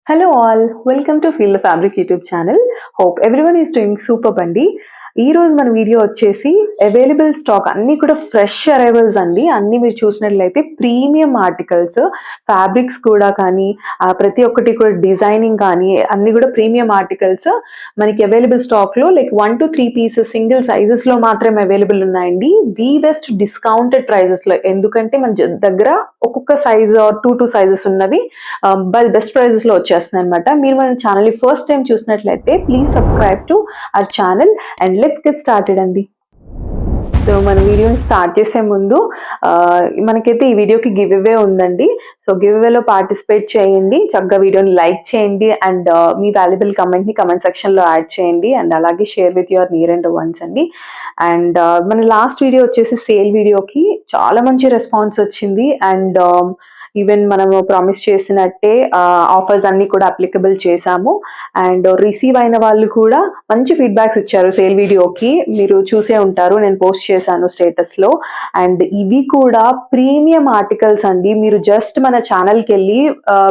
Hello all, welcome to Feel the Fabric YouTube channel. Hope everyone is doing super బండి. ఈ రోజు మన video వచ్చేసి అవైలబుల్ స్టాక్ అన్నీ కూడా ఫ్రెష్ అరైవల్స్ అండి. అన్నీ మీరు చూసినట్లయితే ప్రీమియం ఆర్టికల్స్, ఫ్యాబ్రిక్స్ కూడా కానీ ప్రతి ఒక్కటి కూడా డిజైనింగ్ కానీ అన్నీ కూడా ప్రీమియం ఆర్టికల్స్ మనకి అవైలబుల్ స్టాక్లో లైక్ 1 to 3 పీసెస్ సింగిల్ సైజెస్లో మాత్రమే అవైలబుల్ ఉన్నాయండి. ది బెస్ట్ డిస్కౌంటెడ్ ప్రైజెస్లో, ఎందుకంటే మన దగ్గర ఒక్కొక్క సైజ్ 2 సైజెస్ ఉన్నవి బెస్ట్ ప్రైజెస్లో వచ్చేస్తున్నాయి అనమాట. మీరు మన ఛానల్ని ఫస్ట్ టైం చూసినట్లయితే please subscribe to our channel and let's get started అండి. సో మన వీడియోని స్టార్ట్ చేసే ముందు మనకైతే ఈ వీడియోకి గివ్ అవే ఉందండి. సో గివ్ అవేలో పార్టిసిపేట్ చేయండి, చక్కగా వీడియోని లైక్ చేయండి అండ్ మీ వాల్యుబుల్ కమెంట్ని కమెంట్ సెక్షన్లో యాడ్ చేయండి అండ్ అలాగే share with your near and once అండి. అండ్ మన లాస్ట్ వీడియో వచ్చేసి సేల్ వీడియోకి చాలా మంచి రెస్పాన్స్ వచ్చింది అండ్ ఈవెన్ మనము ప్రామిస్ చేసినట్టే ఆఫర్స్ అన్ని కూడా అప్లికబుల్ చేశాము అండ్ రిసీవ్ అయిన వాళ్ళు కూడా మంచి ఫీడ్బ్యాక్స్ ఇచ్చారు. సేల్ వీడియోకి మీరు చూసే ఉంటారు, నేను పోస్ట్ చేశాను స్టేటస్లో. అండ్ ఇవి కూడా ప్రీమియం ఆర్టికల్స్ అండి. మీరు జస్ట్ మన ఛానల్కి వెళ్ళి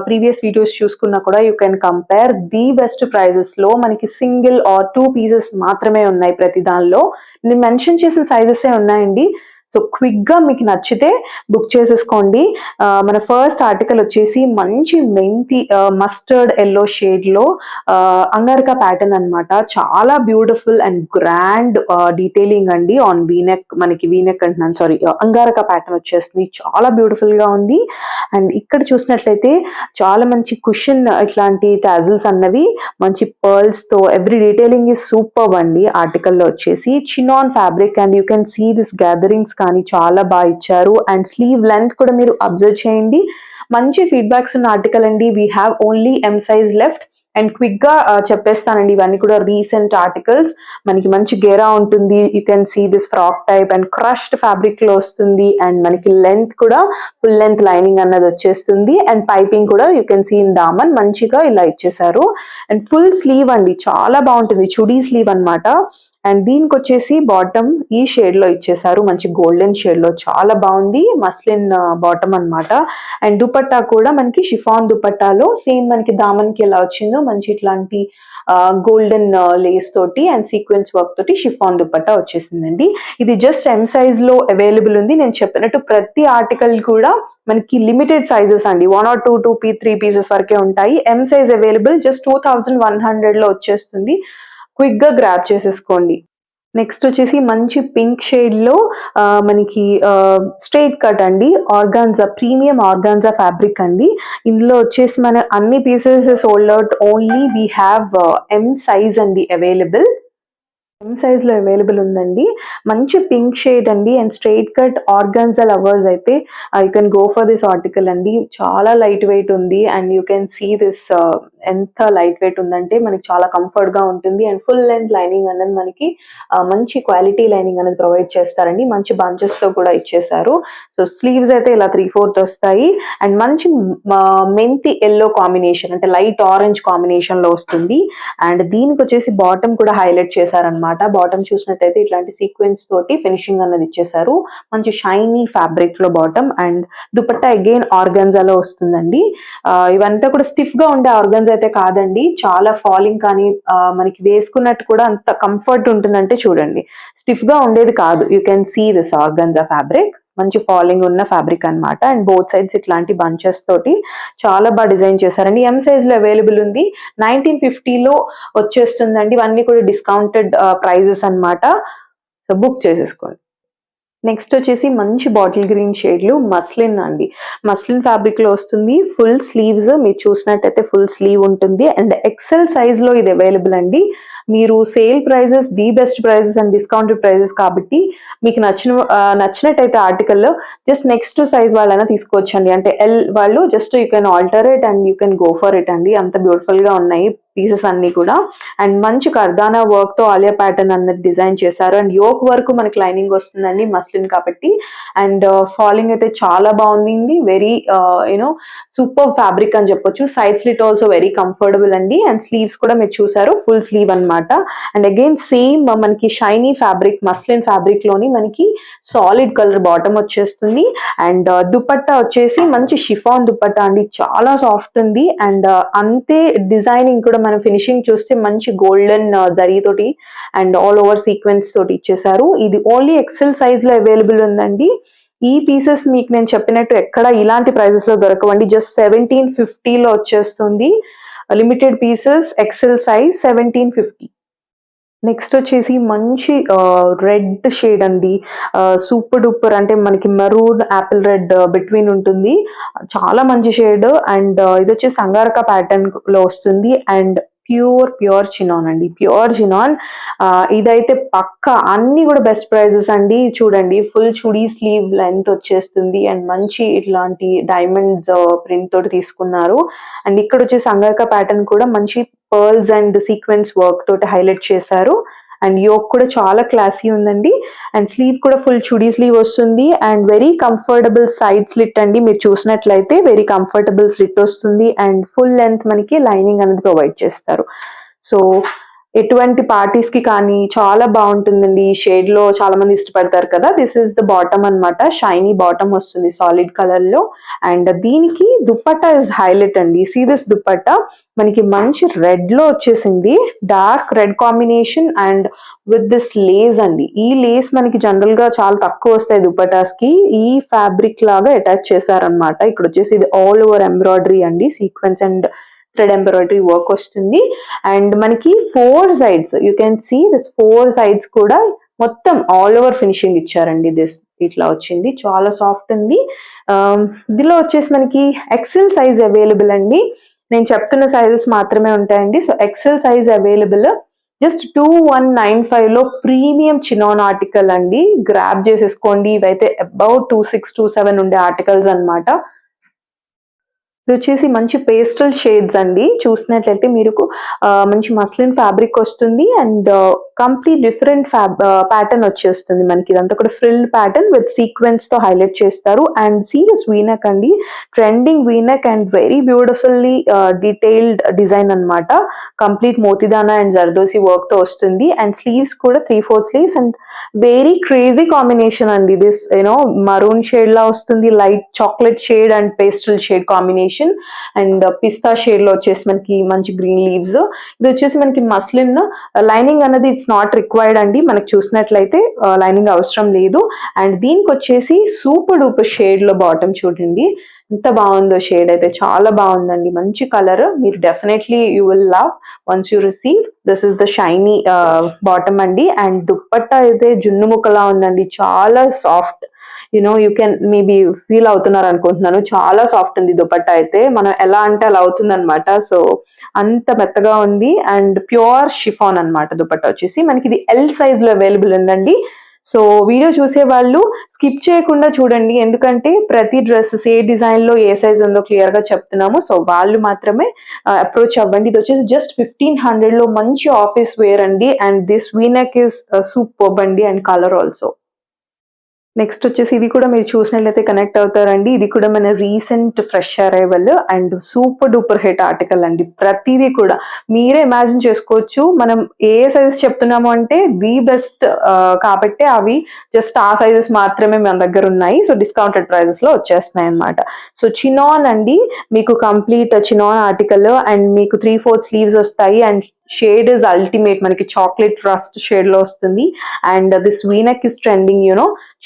ప్రీవియస్ వీడియోస్ చూసుకున్నా కూడా you can compare. The best ప్రైజెస్లో మనకి సింగిల్ ఆర్ 2 పీసెస్ మాత్రమే ఉన్నాయి. ప్రతి దానిలో నేను మెన్షన్ చేసిన సైజెసే ఉన్నాయండి. సో క్విక్గా మీకు నచ్చితే బుక్ చేసేసుకోండి. మన ఫస్ట్ ఆర్టికల్ వచ్చేసి మంచి మెంతి మస్టర్డ్ ఎల్లో షేడ్లో అంగారకా ప్యాటర్న్ అనమాట. చాలా బ్యూటిఫుల్ అండ్ గ్రాండ్ డీటెయిలింగ్ అండి ఆన్ వీనెక్. మనకి వీనెక్ అంటున్నాను, సారీ, అంగారకా ప్యాటర్న్ వచ్చేస్తుంది. చాలా బ్యూటిఫుల్గా ఉంది. అండ్ ఇక్కడ చూసినట్లయితే చాలా మంచి కుషన్ ఇట్లాంటి టాజిల్స్ అన్నవి మంచి పర్ల్స్తో ఎవ్రీ డీటెయిలింగ్ ఈజ్ సూపర్ అండి. ఆర్టికల్లో వచ్చేసి chinon fabric and you can see this gatherings కానీ చాలా బాగా ఇచ్చారు. అండ్ స్లీవ్ లెంత్ కూడా మీరు అబ్జర్వ్ చేయండి. మంచి ఫీడ్బ్యాక్స్ ఉన్న ఆర్టికల్ అండి. We have only M size left and క్విక్గా చెప్పేస్తానండి. ఇవన్నీ కూడా రీసెంట్ ఆర్టికల్స్. మనకి మంచి గేరా ఉంటుంది. You can see this frock type and crushed ఫ్యాబ్రిక్లో వస్తుంది. అండ్ మనకి లెంత్ కూడా ఫుల్ లెంత్ లైనింగ్ అన్నది వచ్చేస్తుంది. అండ్ పైపింగ్ కూడా you can see in Daman మంచిగా ఇలా ఇచ్చేసారు. అండ్ ఫుల్ స్లీవ్ అండి, చాలా బాగుంటుంది. చుడీ స్లీవ్ అనమాట. అండ్ దీనికి వచ్చేసి బాటమ్ ఈ షేడ్లో ఇచ్చేసారు, మంచి గోల్డెన్ షేడ్లో, చాలా బాగుంది. మస్లిన్ బాటమ్ అనమాట. అండ్ దుపట్టా కూడా మనకి షిఫాన్ దుపట్టాలో సేమ్ మనకి దామన్కి ఎలా వచ్చిందో మంచి ఇట్లాంటి గోల్డెన్ లేస్ తోటి అండ్ సీక్వెన్స్ వర్క్ తోటి షిఫాన్ దుపట్టా వచ్చేసిందండి. ఇది జస్ట్ ఎం సైజ్లో అవైలబుల్ ఉంది. నేను చెప్పినట్టు ప్రతి ఆర్టికల్ కూడా మనకి లిమిటెడ్ సైజెస్ అండి. 1 or 2, 3 పీసెస్ వరకే ఉంటాయి. ఎం సైజ్ అవైలబుల్ జస్ట్ 2100లో వచ్చేస్తుంది. క్విక్గా గ్రాబ్ చేసేసుకోండి. నెక్స్ట్ వచ్చేసి మంచి పింక్ షేడ్లో మనకి స్ట్రైట్ కట్ అండి. ఆర్గాన్జా, ప్రీమియం ఆర్గాన్జా ఫ్యాబ్రిక్ అండి. ఇందులో వచ్చేసి మన అన్ని pieces sold out. Only we have M size అండి అవైలబుల్. ఎం సైజ్లో అవైలబుల్ ఉందండి. మంచి పింక్ షేడ్ అండి. And straight cut organza lovers అయితే you can go for this article అండి. చాలా లైట్ వెయిట్ ఉంది and you can see this ఎంత లైట్ వెయిట్ ఉందంటే మనకి చాలా కంఫర్ట్గా ఉంటుంది. అండ్ ఫుల్ లెంత్ లైనింగ్ అనేది మనకి మంచి క్వాలిటీ లైనింగ్ అనేది ప్రొవైడ్ చేస్తారండి. మంచి బంచెస్తో కూడా ఇచ్చేసారు. సో స్లీవ్స్ అయితే ఇలా 3/4 వస్తాయి. అండ్ మంచి మెంతి ఎల్లో కాంబినేషన్ అంటే లైట్ ఆరెంజ్ కాంబినేషన్లో వస్తుంది. అండ్ దీనికి వచ్చేసి బాటమ్ కూడా హైలైట్ చేశారనమాట. బాటమ్ చూసినట్టయితే ఇట్లాంటి సీక్వెన్స్ తోటి ఫినిషింగ్ అన్నది ఇచ్చేసారు. మంచి షైనీ ఫ్యాబ్రిక్ లో బాటమ్. అండ్ దుపట్టా అగైన్ ఆర్గాన్జాలో వస్తుందండి. ఇవంతా కూడా స్టిఫ్ గా ఉండే ఆర్గాన్జా అయితే కాదండి. చాలా ఫాలింగ్ కానీ మనకి వేసుకున్నట్టు కూడా అంత కంఫర్ట్ ఉంటుందంటే చూడండి, స్టిఫ్ గా ఉండేది కాదు. You can see this organza fabric, మంచి ఫాలింగ్ ఉన్న ఫ్యాబ్రిక్ అనమాట. అండ్ బోత్ సైడ్స్ ఇట్లాంటి బంచెస్ తోటి చాలా బాగా డిజైన్ చేశారండి. ఎం సైజ్ లో అవైలబుల్ ఉంది. 1950లో వచ్చేస్తుందండి. ఇవన్నీ కూడా డిస్కౌంటెడ్ ప్రైజెస్ అనమాట. సో బుక్ చేసేసుకోండి. నెక్స్ట్ వచ్చేసి మంచి బాటిల్ గ్రీన్ షేడ్లు మస్లిన్ అండి. మస్లిన్ ఫ్యాబ్రిక్ లో వస్తుంది. ఫుల్ స్లీవ్స్ మీరు చూసినట్టయితే ఫుల్ స్లీవ్ ఉంటుంది. అండ్ ఎక్సెల్ సైజ్ లో ఇది అవైలబుల్ అండి. మీరు sale prices, the best prices and discounted prices కాబట్టి మీకు నచ్చినట్టయితే ఆర్టికల్లో జస్ట్ నెక్స్ట్ సైజ్ వాళ్ళైనా తీసుకోవచ్చండి. అంటే ఎల్ వాళ్ళు just you can alter it and you can go for it అండి. అంత బ్యూటిఫుల్ గా ఉన్నాయి. పీసెస్ అన్ని కూడా. అండ్ మంచి కర్దానా వర్క్ తో ఆలియా ప్యాటర్న్ అన్నది డిజైన్ చేశారు. అండ్ యోక్ వరకు మనకి లైనింగ్ వస్తుందండి మస్లిన్ కాబట్టి. అండ్ ఫాలింగ్ అయితే చాలా బాగుంది. వెరీ సూపర్ ఫ్యాబ్రిక్ అని చెప్పొచ్చు. Side slit also very comfortable అండి. అండ్ స్లీవ్స్ కూడా మీరు చూసారు ఫుల్ స్లీవ్ అన్నమాట. అండ్ అగైన్ సేమ్ మనకి షైనీ ఫ్యాబ్రిక్ మస్లిన్ ఫ్యాబ్రిక్ లోని మనకి సాలిడ్ కలర్ బాటమ్ వచ్చేస్తుంది. అండ్ దుపట్టా వచ్చేసి మంచి షిఫాన్ దుపట్టా అండి, చాలా సాఫ్ట్ ఉంది. అండ్ అంతే డిజైనింగ్ కూడా మనం ఫినిషింగ్ చూస్తే మంచి గోల్డెన్ జరీ తోటి అండ్ ఆల్ ఓవర్ సీక్వెన్స్ తోటి ఇచ్చేసారు. ఇది ఓన్లీ ఎక్సెల్ సైజ్ లో అవైలబుల్ ఉందండి. ఈ పీసెస్ మీకు నేను చెప్పినట్టు ఎక్కడ ఇలాంటి ప్రైజెస్ లో దొరకవండి. జస్ట్ 1750 లో వచ్చేస్తుంది. Limited pieces, XL size 1750. Next వచ్చేసి మంచి రెడ్ షేడ్ అండి. సూపర్ డూపర్ అంటే మనకి మెరూన్ యాపిల్ రెడ్ బిట్వీన్ ఉంటుంది. చాలా మంచి షేడ్. అండ్ ఇది వచ్చేసి అంగారక ప్యాటర్న్ లో వస్తుంది. అండ్ ప్యూర్ చినాన్ అండి, ప్యూర్ చినాన్. ఇదైతే పక్క అన్ని కూడా బెస్ట్ ప్రైజెస్ అండి. చూడండి ఫుల్ చుడీ స్లీవ్ లెంత్ వచ్చేస్తుంది. అండ్ మంచి ఇట్లాంటి డైమండ్స్ ప్రింట్ తోటి తీసుకున్నారు. అండ్ ఇక్కడ వచ్చేసి అంగారక ప్యాటర్న్ కూడా మంచి పర్ల్స్ అండ్ సీక్వెన్స్ వర్క్ తోటి హైలైట్ చేశారు. అండ్ యోక్ కూడా చాలా క్లాసీ ఉందండి. అండ్ స్లీవ్ కూడా ఫుల్ చుడీ స్లీవ్ వస్తుంది. And very comfortable side slit అండి. మీరు చూసినట్లయితే వెరీ కంఫర్టబుల్ స్లిట్ వస్తుంది. అండ్ ఫుల్ లెంత్ మనకి లైనింగ్ అనేది ప్రొవైడ్ చేస్తారు. సో ఎటువంటి పార్టీస్ కి కానీ చాలా బాగుంటుందండి. ఈ షేడ్ లో చాలా మంది ఇష్టపడతారు కదా. దిస్ ఇస్ ద బాటమ్ అన్నమాట. షైనీ బాటమ్ వస్తుంది సాలిడ్ కలర్ లో. అండ్ దీనికి దుపట్టా ఇస్ హైలైట్ అండి. సీ దిస్ దుపట్టా మనకి మంచి రెడ్ లో వచ్చేసింది. Dark red combination and with this lace అండి. ఈ లేస్ మనకి జనరల్ గా చాలా తక్కువ వస్తాయి దుపట్టాస్ కి. ఈ ఫ్యాబ్రిక్ లాగా అటాచ్ చేశారనమాట. ఇక్కడ వచ్చేసి ఇది ఆల్ ఓవర్ ఎంబ్రాయిడరీ అండి, sequence and thread embroidery work వస్తుంది. అండ్ మనకి 4 sides you can see this 4 sides కూడా మొత్తం ఆల్ ఓవర్ ఫినిషింగ్ ఇచ్చారండి. దిస్ ఇట్లా వచ్చింది, చాలా సాఫ్ట్ ఉంది. ఇందులో వచ్చేసి మనకి ఎక్సెల్ సైజ్ అవైలబుల్ అండి. నేను చెప్తున్న సైజెస్ మాత్రమే ఉంటాయండి. So XL size available. Just 2195 లో ప్రీమియం చినాన్ ఆర్టికల్ అండి. గ్రాబ్ చేసేసుకోండి. ఇవైతే అబౌట్ 2627 ఉండే ఆర్టికల్స్ అన్నమాట. ఇది వచ్చేసి మంచి పేస్టల్ షేడ్స్ అండి. చూసినట్లయితే మీరు మంచి మస్లిన్ ఫ్యాబ్రిక్ వస్తుంది. అండ్ కంప్లీట్ డిఫరెంట్ ప్యాటర్న్ వచ్చేస్తుంది మనకి. ఇదంతా కూడా ఫ్రిల్ ప్యాటర్న్ విత్ సీక్వెన్స్ తో హైలైట్ చేస్తారు. అండ్ సీరియస్ వీనెక్ అండి, trending V-neck and very beautifully detailed design అన్నమాట. కంప్లీట్ మోతిదానా అండ్ జర్దోసి వర్క్ తో వస్తుంది. అండ్ స్లీవ్స్ కూడా 3/4 sleeves. And very crazy combination అండి. దిస్ మరూన్ షేడ్ లా వస్తుంది, light chocolate shade and pastel shade combination. And pista shade లో వచ్చేసి మనకి మంచి గ్రీన్ లీవ్స్. ఇది వచ్చేసి మనకి మస్లిన్ లైనింగ్ అనేది ఇట్స్ నాట్ రిక్వైర్డ్ అండి. మనకు చూసినట్లయితే లైనింగ్ అవసరం లేదు. అండ్ దీనికి వచ్చేసి సూపర్ డూపర్ షేడ్ లో బాటమ్ చూడండి ఎంత బాగుందో. షేడ్ అయితే చాలా బాగుందండి, మంచి కలర్. మీరు definitely you will love once you receive. This is the shiny bottom అండి. అండ్ దుప్పట్టా అయితే జున్ను ముక్కలా ఉందండి, చాలా soft. You can maybe feel అవుతున్నారు అనుకుంటున్నాను. చాలా సాఫ్ట్ ఉంది దుపట్టా అయితే. మనం ఎలా అంటే అలా అవుతుంది అనమాట. సో అంత మెత్తగా ఉంది. అండ్ ప్యూర్ షిఫాన్ అనమాట. దుపట్టా వచ్చేసి మనకి ఇది ఎల్ సైజ్ లో అవైలబుల్ ఉందండి. సో వీడియో చూసే వాళ్ళు స్కిప్ చేయకుండా చూడండి, ఎందుకంటే ప్రతి డ్రెస్ ఏ డిజైన్ లో ఏ సైజ్ ఉందో క్లియర్ గా చెప్తున్నాము. సో వాళ్ళు మాత్రమే అప్రోచ్ అవ్వండి. ఇది వచ్చేసి జస్ట్ 1500 లో మంచి ఆఫీస్ వేర్ అండి. And this V neck is superb అండి. And colour also. నెక్స్ట్ వచ్చేసి ఇది కూడా మీరు చూసినట్లయితే కనెక్ట్ అవుతారండి. ఇది కూడా మన recent fresh arrival and super duper hit article అండి. ప్రతిదీ కూడా మీరే ఇమాజిన్ చేసుకోవచ్చు. మనం ఏ సైజెస్ చెప్తున్నాము అంటే ది బెస్ట్ కాబట్టి అవి జస్ట్ ఆ సైజెస్ మాత్రమే మన దగ్గర ఉన్నాయి. సో డిస్కౌంటెడ్ ప్రైజెస్ లో వచ్చేస్తున్నాయి అనమాట. సో చినాన్ అండి, మీకు కంప్లీట్ చినాన్ ఆర్టికల్. అండ్ మీకు 3/4 స్లీవ్స్ వస్తాయి. అండ్ షేడ్ ఇస్ అల్టిమేట్, మనకి చాక్లెట్ రస్ట్ షేడ్ లో వస్తుంది. And this V neck is trending,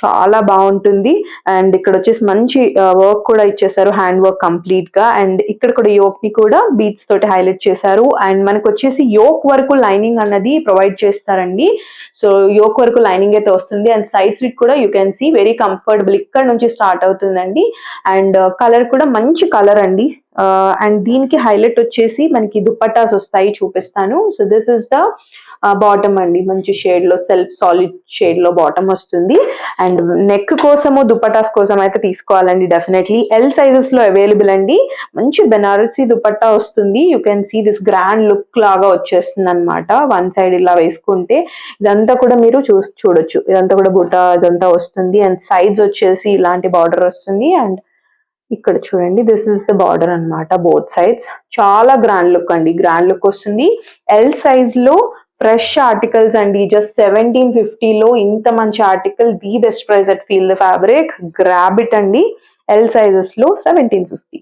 చాలా బాగుంటుంది. అండ్ ఇక్కడ వచ్చేసి మంచి వర్క్ కూడా ఇచ్చేసారు, హ్యాండ్ వర్క్ కంప్లీట్ గా. అండ్ ఇక్కడ కూడా యోక్ ని కూడా బీట్స్ తోటి హైలైట్ చేశారు. అండ్ మనకు వచ్చేసి యోక్ వరకు లైనింగ్ అన్నది ప్రొవైడ్ చేస్తారండి. సో యోక్ వరకు లైనింగ్ అయితే వస్తుంది. అండ్ సైడ్ స్లిట్ కూడా you can see very comfortable ఇక్కడ నుంచి స్టార్ట్ అవుతుందండి. అండ్ కలర్ కూడా మంచి కలర్ అండి, అండ్ దీనికి హైలైట్ వచ్చేసి మనకి దుపట్టాస్ వస్తాయి, చూపిస్తాను. So this is the bottom అండి, మంచి షేడ్ లో సెల్ఫ్ సాలిడ్ షేడ్ లో బాటమ్ వస్తుంది. అండ్ నెక్ కోసము దుపట్టాస్ కోసం అయితే తీసుకోవాలండి డెఫినెట్లీ. ఎల్ సైజెస్ లో అవైలబుల్ అండి. మంచి బెనారసీ దుపట్టా వస్తుంది. You can see this grand look లాగా వచ్చేస్తుంది అనమాట. వన్ సైడ్ ఇలా వేసుకుంటే ఇదంతా కూడా మీరు చూడొచ్చు. ఇదంతా కూడా బుట్ట ఇదంతా వస్తుంది. అండ్ సైడ్స్ వచ్చేసి ఇలాంటి బార్డర్ వస్తుంది. అండ్ ఇక్కడ చూడండి, దిస్ ఇస్ ద బార్డర్ అన్నమాట, బోత్ సైడ్స్. చాలా గ్రాండ్ లుక్ అండి, గ్రాండ్ లుక్ వస్తుంది. ఎల్ సైజ్ లో ఫ్రెష్ ఆర్టికల్స్ అండి. జస్ట్ 1750 లో ఇంత మంచి article, the best price at feel the fabric. Grab it అండి. ఎల్ సైజెస్ లో 1750.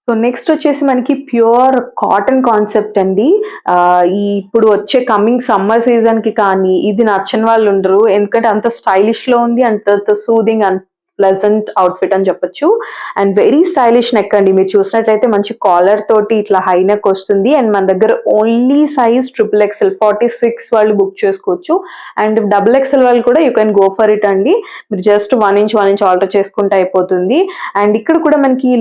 సో నెక్స్ట్ వచ్చేసి మనకి ప్యూర్ కాటన్ కాన్సెప్ట్ అండి. ఈ ఇప్పుడు వచ్చే కమింగ్ సమ్మర్ సీజన్ కి కానీ ఇది నచ్చని వాళ్ళు ఉండరు. ఎందుకంటే అంత స్టైలిష్ లో ఉంది, అంత సూదింగ్, అంత ప్లెజెంట్ అవుట్ఫిట్ అని చెప్పొచ్చు. అండ్ వెరీ స్టైలిష్ నెక్ అండి. మీరు చూసినట్లయితే మంచి కాలర్ తోటి ఇట్లా హై నెక్ వస్తుంది. అండ్ మన దగ్గర ఓన్లీ సైజ్ XXL 46 వాళ్ళు బుక్ చేసుకోవచ్చు. అండ్ XXL వాళ్ళు కూడా you can go for it అండి. మీరు జస్ట్ 1 ఇంచ్ ఆల్టర్ చేసుకుంటే అయిపోతుంది. అండ్ ఇక్కడ కూడా మనకి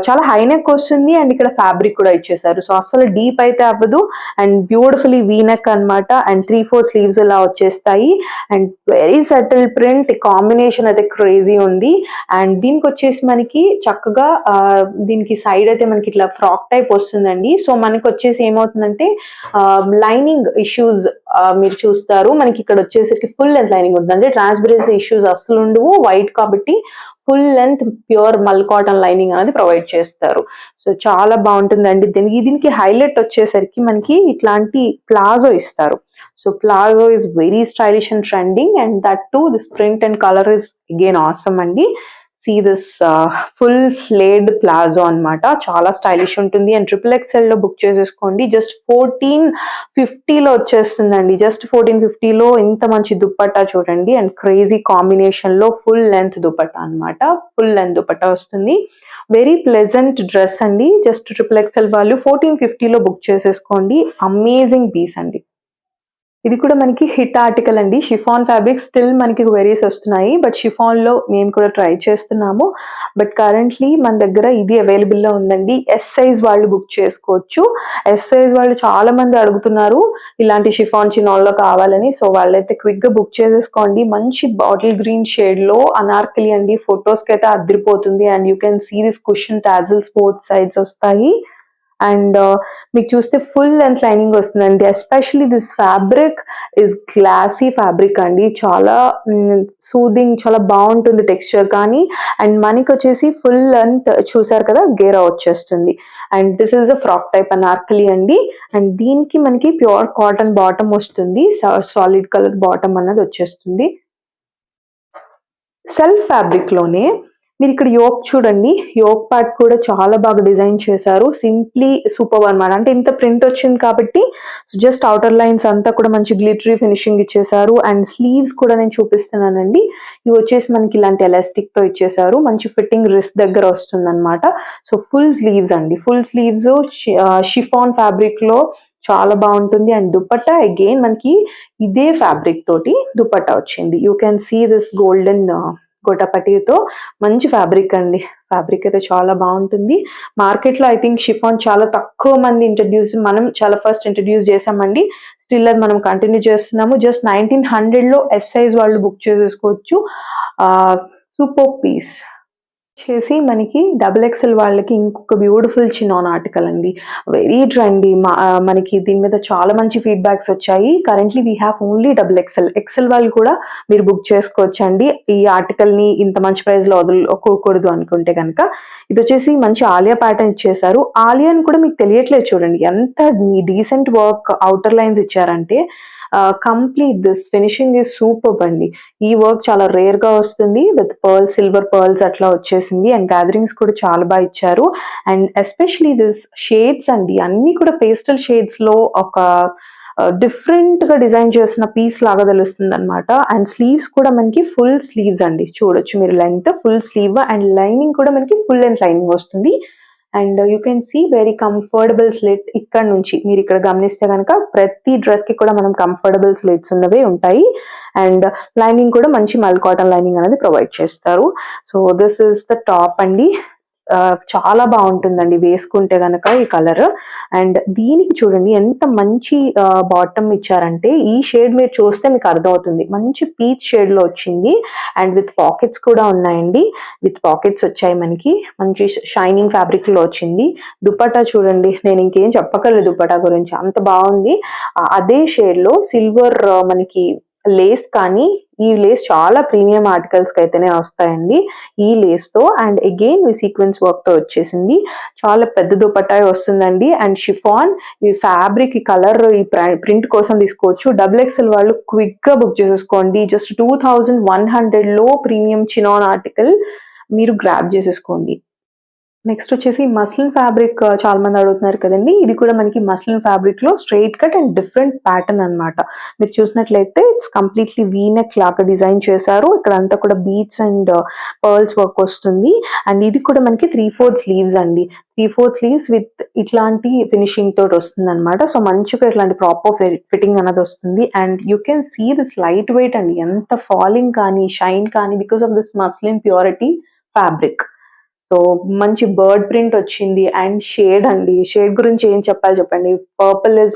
చాలా హై నెక్ వస్తుంది. అండ్ ఇక్కడ ఫ్యాబ్రిక్ కూడా ఇచ్చేసారు. సో అసలు డీప్ అయితే అవ్వదు. అండ్ బ్యూటిఫుల్లీ వీ నెక్ అనమాట. అండ్ 3/4 స్లీవ్స్ ఇలా వచ్చేస్తాయి. And very subtle print, combination అయితే క్రేజీ ఉంది. అండ్ దీనికి వచ్చేసి మనకి చక్కగా దీనికి సైడ్ అయితే మనకి ఇట్లా ఫ్రాక్ టైప్ వస్తుందండి. సో మనకి వచ్చేసి ఏమవుతుందంటే లైనింగ్ ఇష్యూస్ మీరు చూస్తారు. మనకి ఇక్కడ వచ్చేసరికి ఫుల్ లెంత్ లైనింగ్ ఉంటుంది. ట్రాన్స్పరెన్సీ ఇష్యూస్ అసలు ఉండవు, వైట్ కాబట్టి ఫుల్ లెంత్ ప్యూర్ మల్ కాటన్ లైనింగ్ అనేది ప్రొవైడ్ చేస్తారు. సో చాలా బాగుంటుందండి. దీనికి హైలైట్ వచ్చేసరికి మనకి ఇట్లాంటి ప్లాజో ఇస్తారు. So palazzo is very stylish and trending, and that too this print and color is again awesome అండి. See this full flayed palazzo అన్నమాట. చాలా స్టైలిష్ ఉంటుంది. అండ్ XXL లో బుక్ చేసేసుకోండి. జస్ట్ 1450 లో వచ్చేస్తుందండి. జస్ట్ 1450 లో ఇంత మంచి దుపట్టా చూడండి. అండ్ క్రేజీ కాంబినేషన్ లో ఫుల్ లెంత్ దుపట్టా అన్నమాట. ఫుల్ లెంత్ దుపట్టా వస్తుంది. వెరీ ప్లెజెంట్ డ్రెస్ అండి. జస్ట్ XXL వాళ్ళు 1450 లో బుక్ చేసేసుకోండి. అమేజింగ్ పీస్ అండి. ఇది కూడా మనకి హిట్ ఆర్టికల్ అండి. షిఫాన్ ఫ్యాబ్రిక్ స్టిల్ మనకి వెరీస్ వస్తున్నాయి, బట్ షిఫాన్ లో మేము కూడా ట్రై చేస్తున్నాము. బట్ కరెంట్లీ మన దగ్గర ఇది అవైలబుల్ లో ఉందండి. ఎస్ సైజ్ వాళ్ళు బుక్ చేసుకోవచ్చు. ఎస్ సైజ్ వాళ్ళు చాలా మంది అడుగుతున్నారు ఇలాంటి షిఫాన్ చినాల్లో కావాలని. సో వాళ్ళైతే క్విక్ గా బుక్ చేసేసుకోండి. మంచి బాటిల్ గ్రీన్ షేడ్ లో అనార్కలి అండి. ఫొటోస్ కి అయితే అదిరిపోతుంది. And you can see this cushion tassels both sides వస్తాయి. అండ్ మీకు చూస్తే ఫుల్ లెంత్ లైనింగ్ వస్తుందండి. Especially this fabric is glassy fabric అండి. చాలా సూదింగ్, చాలా బాగుంటుంది టెక్స్చర్ కానీ. అండ్ మనకి వచ్చేసి ఫుల్ లెంత్ చూసారు కదా, గేరా వచ్చేస్తుంది. And this is a frock type Anarkali అండి. అండ్ దీనికి మనకి ప్యూర్ కాటన్ బాటమ్ వస్తుంది. సాలిడ్ కలర్ బాటమ్ అన్నది వచ్చేస్తుంది. సెల్ఫ్ ఫ్యాబ్రిక్ లోనే మీరు ఇక్కడ యోక్ చూడండి. యోక్ పార్ట్ కూడా చాలా బాగా డిజైన్ చేశారు. సింప్లీ సూపర్ అన్నమాట. అంటే ఇంత ప్రింట్ వచ్చింది కాబట్టి జస్ట్ అవుటర్ లైన్స్ అంతా కూడా మంచి గ్లిటరీ ఫినిషింగ్ ఇచ్చేసారు. అండ్ స్లీవ్స్ కూడా నేను చూపిస్తున్నానండి. ఇవి వచ్చేసి మనకి ఇలాంటి ఎలాస్టిక్ తో ఇచ్చేసారు. మంచి ఫిట్టింగ్ రిస్ట్ దగ్గర వస్తుంది అనమాట. సో ఫుల్ స్లీవ్స్ అండి. ఫుల్ స్లీవ్స్ షిఫాన్ ఫ్యాబ్రిక్ లో చాలా బాగుంటుంది. అండ్ దుపట్టా అగైన్ మనకి ఇదే ఫ్యాబ్రిక్ తోటి దుపట్టా వచ్చింది. You can see this golden గోటాపట్టితో మంచి ఫ్యాబ్రిక్ అండి. ఫ్యాబ్రిక్ అయితే చాలా బాగుంటుంది. మార్కెట్ లో ఐ థింక్ షిఫాన్ చాలా తక్కువ మంది మనం చాలా ఫస్ట్ ఇంట్రడ్యూస్ చేసామండి. స్టిల్ అది మనం కంటిన్యూ చేస్తున్నాము. జస్ట్ 1900 లో ఎస్ సైజ్ వాళ్ళు బుక్ చేసేసుకోవచ్చు. సూపర్ పీస్ చేసి మనకి XXL వాళ్ళకి ఇంకొక బ్యూటిఫుల్ చినాన్ ఆర్టికల్ అండి. Very trendy. మనకి దీని మీద చాలా మంచి ఫీడ్బ్యాక్స్ వచ్చాయి. Currently we have only XXL వాళ్ళు కూడా మీరు బుక్ చేసుకోవచ్చు అండి. ఈ ఆర్టికల్ ని ఇంత మంచి ప్రైస్ లో వదులుకోకూడదు అనుకుంటే కనుక. ఇది వచ్చేసి మంచి ఆలియా ప్యాటర్న్ ఇచ్చేసారు. ఆలియాని కూడా మీకు తెలియట్లేదు చూడండి, ఎంత డీసెంట్ వర్క్ అవుటర్ లైన్స్ ఇచ్చారంటే. Complete this finishing is super అండి. ఈ వర్క్ చాలా రేర్ గా వస్తుంది. విత్ సిల్వర్ పర్ల్స్ అట్లా వచ్చేసింది. అండ్ గ్యాదరింగ్స్ కూడా చాలా బాగా ఇచ్చారు. అండ్ ఎస్పెషలీ దిస్ షేడ్స్ అండి, అన్ని కూడా పేస్టల్ షేడ్స్ లో ఒక డిఫరెంట్ గా డిజైన్ చేసిన పీస్ లాగా తెలుస్తుంది అనమాట. అండ్ స్లీవ్స్ కూడా మనకి ఫుల్ స్లీవ్స్ అండి. చూడొచ్చు మీరు, length full sleeve. And lining కూడా మనకి ఫుల్ లెంత్ లైనింగ్ వస్తుంది. And you can see very comfortable slit. ఇక్కడ నుంచి మీరు ఇక్కడ గమనిస్తే కనుక ప్రతి డ్రెస్ కి కూడా మనం కంఫర్టబుల్ స్లిట్స్ ఉన్నవే ఉంటాయి. అండ్ లైనింగ్ కూడా మంచి మల్ కాటన్ లైనింగ్ అనేది ప్రొవైడ్ చేస్తారు. So this is the top అండి. చాలా బాగుంటుందండి వేసుకుంటే గనక ఈ కలర్. అండ్ దీనికి చూడండి ఎంత మంచి బాటమ్ ఇచ్చారంటే, ఈ షేడ్ మీరు చూస్తే మీకు అర్థమవుతుంది, మంచి పీచ్ షేడ్ లో వచ్చింది. అండ్ విత్ పాకెట్స్ కూడా ఉన్నాయండి. విత్ పాకెట్స్ వచ్చాయి మనకి, మంచి షైనింగ్ ఫ్యాబ్రిక్ లో వచ్చింది. దుపట్టా చూడండి, నేను ఇంకేం చెప్పగలను దుపట్టా గురించి, అంత బాగుంది. అదే షేడ్ లో సిల్వర్ మనకి లేస్, కానీ ఈ లేస్ చాలా ప్రీమియం ఆర్టికల్స్ కి అయితేనే వస్తాయండి ఈ లేస్ తో. అండ్ అగైన్ ఈ సీక్వెన్స్ వర్క్ తో వచ్చేసింది. చాలా పెద్ద దుపట్టా వస్తుందండి. అండ్ షిఫాన్ ఈ ఫ్యాబ్రిక్ ఈ కలర్ ఈ ప్రింట్ కోసం తీసుకోవచ్చు. XXL వాళ్ళు క్విక్ గా బుక్ చేసేసుకోండి. జస్ట్ 2100 లో ప్రీమియం చినాన్ ఆర్టికల్ మీరు గ్రాబ్ చేసేసుకోండి. నెక్స్ట్ వచ్చేసి మస్లిన్ ఫ్యాబ్రిక్ చాలా మంది అడుగుతున్నారు కదండి. ఇది కూడా మనకి మస్లిన్ ఫ్యాబ్రిక్ లో straight cut and different pattern అన్నమాట. మీరు చూసినట్లయితే ఇట్స్ కంప్లీట్లీ వీ నెక్ లాగా డిజైన్ చేశారు. ఇక్కడ అంతా కూడా బీట్స్ అండ్ పర్ల్స్ వర్క్ వస్తుంది. అండ్ ఇది కూడా మనకి 3/4 స్లీవ్స్ అండి. 3/4 స్లీవ్స్ విత్ ఇట్లాంటి ఫినిషింగ్ తోటి వస్తుంది అనమాట. సో మంచిగా ఇట్లాంటి ప్రాపర్ ఫిట్టింగ్ అనేది వస్తుంది. And you can see this light weight అండి, ఎంత ఫాలింగ్ కానీ షైన్ కానీ because of this muslin purity fabric. So మంచి బర్డ్ ప్రింట్ వచ్చింది. అండ్ షేడ్ అండి, షేడ్ గురించి ఏం చెప్పాలి చెప్పండి. పర్పుల్ ఇస్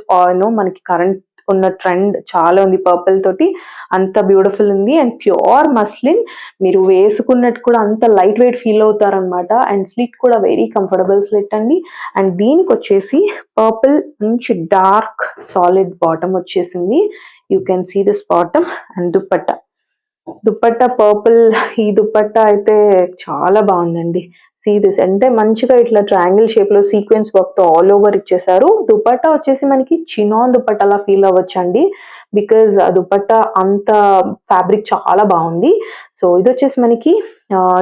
మనకి కరెంట్ ఉన్న ట్రెండ్ చాలా ఉంది పర్పుల్ తోటి, అంత బ్యూటిఫుల్ ఉంది. అండ్ ప్యూర్ మస్లిన్, మీరు వేసుకున్నట్టు కూడా అంత లైట్ వెయిట్ ఫీల్ అవుతారనమాట. అండ్ స్లిట్ కూడా వెరీ కంఫర్టబుల్ స్లిట్ అండి. అండ్ దీనికి వచ్చేసి పర్పుల్ మంచి డార్క్ సాలిడ్ బాటమ్ వచ్చేసింది. You can see this bottom. And dupatta purple, ఈ దుపట్టా అయితే చాలా బాగుందండి. సీ దిస్, అంటే మంచిగా ఇట్లా ట్రయాంగిల్ షేప్ లో సీక్వెన్స్ వర్క్ తో ఆల్ ఓవర్ ఇచ్చేసారు. దుపట్టా వచ్చేసి మనకి చినాన్ దుపట్టాలా ఫీల్ అవ్వచ్చండి, బికాజ్ ఆ దుపట్టా అంత ఫ్యాబ్రిక్ చాలా బాగుంది. సో ఇది వచ్చేసి మనకి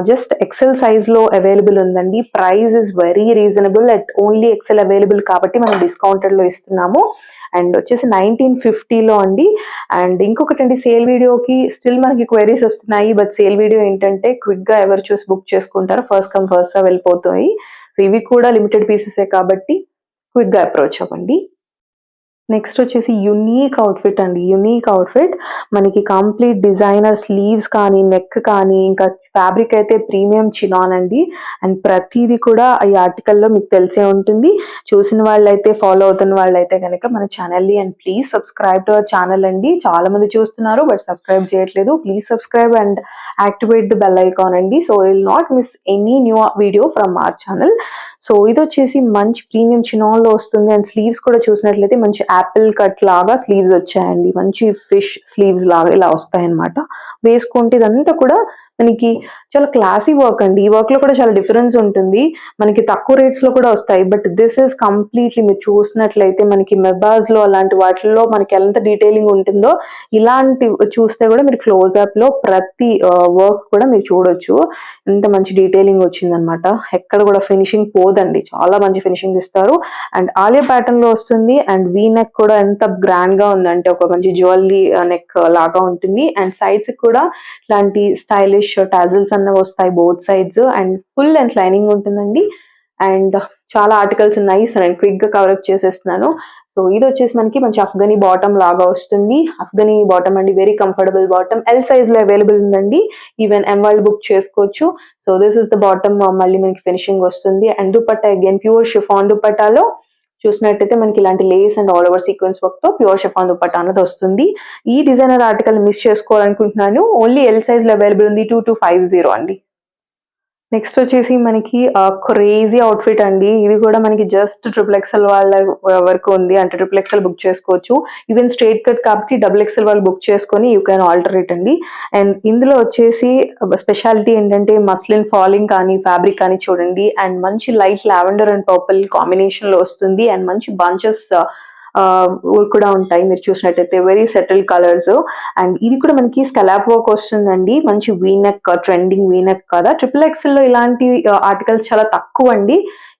జస్ట్ ఎక్సెల్ సైజ్ లో అవైలబుల్ ఉందండి. Price is very reasonable, at only XL available కాబట్టి మనం డిస్కౌంటెడ్ లో ఇస్తున్నాము. అండ్ వచ్చేసి 1950లో అండి. అండ్ ఇంకొకటి అండి, సేల్ వీడియోకి స్టిల్ మనకి క్వైరీస్ వస్తున్నాయి. బట్ సేల్ వీడియో ఏంటంటే క్విక్ గా ఎవరు చూసి బుక్ చేసుకుంటారో ఫస్ట్ కమ్ ఫస్ట్ సర్వ్ వెళ్ళిపోతాయి. సో ఇవి కూడా లిమిటెడ్ పీసెసే కాబట్టి క్విక్ గా అప్రోచ్ అవ్వండి. నెక్స్ట్ వచ్చేసి యునీక్ అవుట్ఫిట్ అండి. యునీక్ అవుట్ఫిట్ మనకి కంప్లీట్ డిజైనర్ స్లీవ్స్ కానీ నెక్ కానీ, ఇంకా ఫ్యాబ్రిక్ అయితే ప్రీమియం చినాన్ అండి. అండ్ ప్రతిదీ కూడా ఈ ఆర్టికల్లో మీకు తెలిసే ఉంటుంది. చూసిన వాళ్ళైతే, ఫాలో అవుతున్న వాళ్ళైతే కనుక మన ఛానల్ని, and please subscribe to our channel అండి. చాలా మంది చూస్తున్నారు బట్ సబ్స్క్రైబ్ చేయట్లేదు. Please subscribe and activate the bell icon అండి. So will not miss any new video from our channel. So ఇది వచ్చేసి మంచి ప్రీమియం చినాన్ లో వస్తుంది. అండ్ స్లీవ్స్ కూడా చూసినట్లయితే మంచి యాపిల్ కట్ లాగా స్లీవ్స్ వచ్చాయండి. మంచి ఫిష్ స్లీవ్స్ లాగా ఇలా వస్తాయి అనమాట. వేసుకుంటే ఇదంతా కూడా మనకి చాలా క్లాసీ వర్క్ అండి. ఈ వర్క్ లో కూడా చాలా డిఫరెన్స్ ఉంటుంది. మనకి తక్కువ రేట్స్ లో కూడా వస్తాయి. బట్ దిస్ ఇస్ కంప్లీట్లీ, మీరు చూసినట్లయితే మనకి మెబాజ్ లో అలాంటి వాటిల్లో మనకి ఎంత డీటెయిలింగ్ ఉంటుందో, ఇలాంటి చూస్తే కూడా మీరు క్లోజ్అప్ లో ప్రతి వర్క్ కూడా మీరు చూడొచ్చు. ఎంత మంచి డీటెయిలింగ్ వచ్చిందనమాట. ఎక్కడ కూడా ఫినిషింగ్ పోదండి, చాలా మంచి ఫినిషింగ్ ఇస్తారు. అండ్ ఆలియా ప్యాటర్న్ లో వస్తుంది. అండ్ వీ నెక్ కూడా ఎంత గ్రాండ్ గా ఉందంటే, ఒక మంచి జ్యువెలరీ నెక్ లాగా ఉంటుంది. అండ్ సైడ్స్ కూడా ఇలాంటి స్టైలిష్ టాజిల్స్ అన్నవి వస్తాయి both sides. And full and lining ఉంటుందండి. అండ్ చాలా ఆర్టికల్స్ ఉన్నాయి, సో నేను క్విక్ గా కవరప్ చేసేస్తున్నాను. సో ఇది వచ్చేసి మనకి మంచి అఫ్ఘనీ బాటమ్ లాగా వస్తుంది. అఫ్ఘనీ బాటమ్ అండి, very comfortable bottom. L size లో అవైలబుల్ ఉందండి. ఈవెన్ ఎం వాళ్ళు బుక్ చేసుకోవచ్చు. So this is the bottom. మళ్ళీ మనకి ఫినిషింగ్ వస్తుంది. And dupatta again pure chiffon దుపట్టాలో చూసినట్టయితే మనకి ఇలాంటి lace and all over sequence work తో ప్యూర్ షిఫాన్ దుపట్టా అనేది వస్తుంది. ఈ డిజైనర్ ఆర్టికల్ మిస్ చేసుకోవాలనుకుంటున్నాను. ఓన్లీ ఎల్ సైజ్ లో అవైలబుల్ ఉంది, 2250 అండి. నెక్స్ట్ వచ్చేసి మనకి క్రేజీ అవుట్ఫిట్ అండి. ఇది కూడా మనకి జస్ట్ XXL వాళ్ళ వరకు ఉంది, అంటే XXL బుక్ చేసుకోవచ్చు. ఈవెన్ స్ట్రైట్ కట్ కాబట్టి XXL వాళ్ళు బుక్ చేసుకొని యూ క్యాన్ ఆల్టరేట్ అండి. అండ్ ఇందులో వచ్చేసి స్పెషాలిటీ ఏంటంటే మస్లిన్ ఫాలింగ్ కానీ ఫ్యాబ్రిక్ కానీ చూడండి. అండ్ మంచి light lavender and purple combination లో వస్తుంది. అండ్ మంచి బంచెస్ కూడా ఉంటాయి. మీరు చూసినట్టయితే వెరీ సెటిల్ కలర్స్. అండ్ ఇది కూడా మనకి స్కలాప్ వర్క్ వస్తుందండి. మంచి వీనెక్, ట్రెండింగ్ వీనెక్ కదా. XXL లో ఇలాంటి ఆర్టికల్స్ చాలా తక్కువ అండి.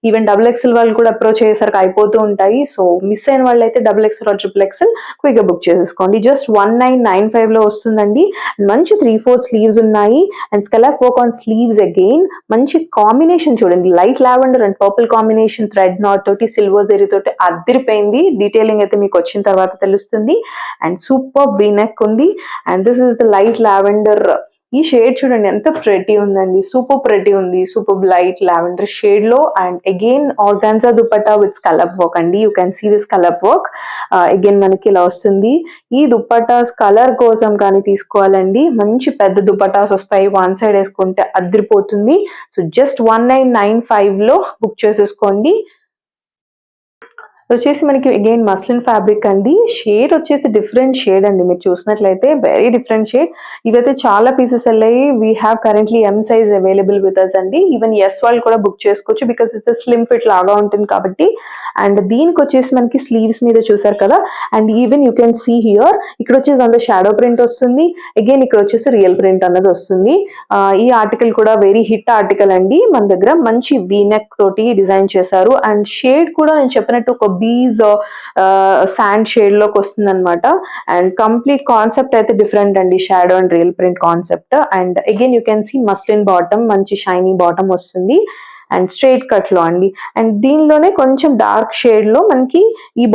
ఈవెన్ XXL వాళ్ళు కూడా అప్రోచ్ అయ్యేసరికి అయిపోతూ ఉంటాయి. సో మిస్ అయిన వాళ్ళు అయితే XXL or XXL క్విక్ గా బుక్ చేసేసుకోండి. జస్ట్ 1995 లో వస్తుందండి. మంచి 3/4 స్లీవ్స్ ఉన్నాయి and scallop work on sleeves again. మంచి కాంబినేషన్ చూడండి, light lavender and purple combination, thread knot తోటి సిల్వర్ జరీ తోటి అదిరిపోయింది. డీటెయిలింగ్ అయితే మీకు వచ్చిన తర్వాత తెలుస్తుంది. అండ్ సూపర్ వీ నెక్ ఉంది and this is the light lavender. ఈ షేడ్ చూడండి ఎంత ప్రెటీ ఉందండి, సూపర్ ప్రెటీ ఉంది, సూపర్ లైట్ లావెండర్ షేడ్ లో. And again organza dupatta with scallop work అండి. You can see this scallop work. Again మనకి ఇలా వస్తుంది. ఈ దుపట్టాస్ కలర్ కోసం కానీ తీసుకోవాలండి, మంచి పెద్ద దుపట్టాస్ వస్తాయి, వన్ సైడ్ వేసుకుంటే అదిరిపోతుంది. సో జస్ట్ 1995 లో బుక్ చేసేసుకోండి. వచ్చేసి మనకి అగైన్ మస్లిన్ ఫ్యాబ్రిక్ అండి. షేడ్ వచ్చేసి డిఫరెంట్ షేడ్ అండి, మీరు చూసినట్లయితే వెరీ డిఫరెంట్ షేడ్. ఇవైతే చాలా పీసెస్ వెళ్ళాయి. We have currently M size available with us అండి. ఈవెన్ ఎస్ వాళ్ళు కూడా బుక్ చేసుకోవచ్చు బికాస్ ఇట్స్ స్లిమ్ ఫిట్ లాగా ఉంటుంది కాబట్టి. అండ్ దీనికి వచ్చేసి మనకి స్లీవ్స్ మీద చూసారు కదా, and even you can see here ఇక్కడ వచ్చేసి అంత షాడో ప్రింట్ వస్తుంది. అగైన్ ఇక్కడ వచ్చేసి రియల్ ప్రింట్ అన్నది వస్తుంది. ఈ ఆర్టికల్ కూడా వెరీ హిట్ ఆర్టికల్ అండి. మన దగ్గర మంచి వీ నెక్ తోటి డిజైన్ చేశారు. అండ్ షేడ్ కూడా నేను చెప్పినట్టు ఒక బీజ్ శాండ్ షేడ్ లోకి వస్తుంది అనమాట. అండ్ కంప్లీట్ కాన్సెప్ట్ అయితే డిఫరెంట్ అండి, shadow and real print concept. And again you can see muslin bottom, మంచి షైనీ బాటమ్ వస్తుంది అండ్ స్ట్రైట్ కట్ లో అండి. అండ్ దీనిలోనే కొంచెం డార్క్ షేడ్ లో మనకి ఈ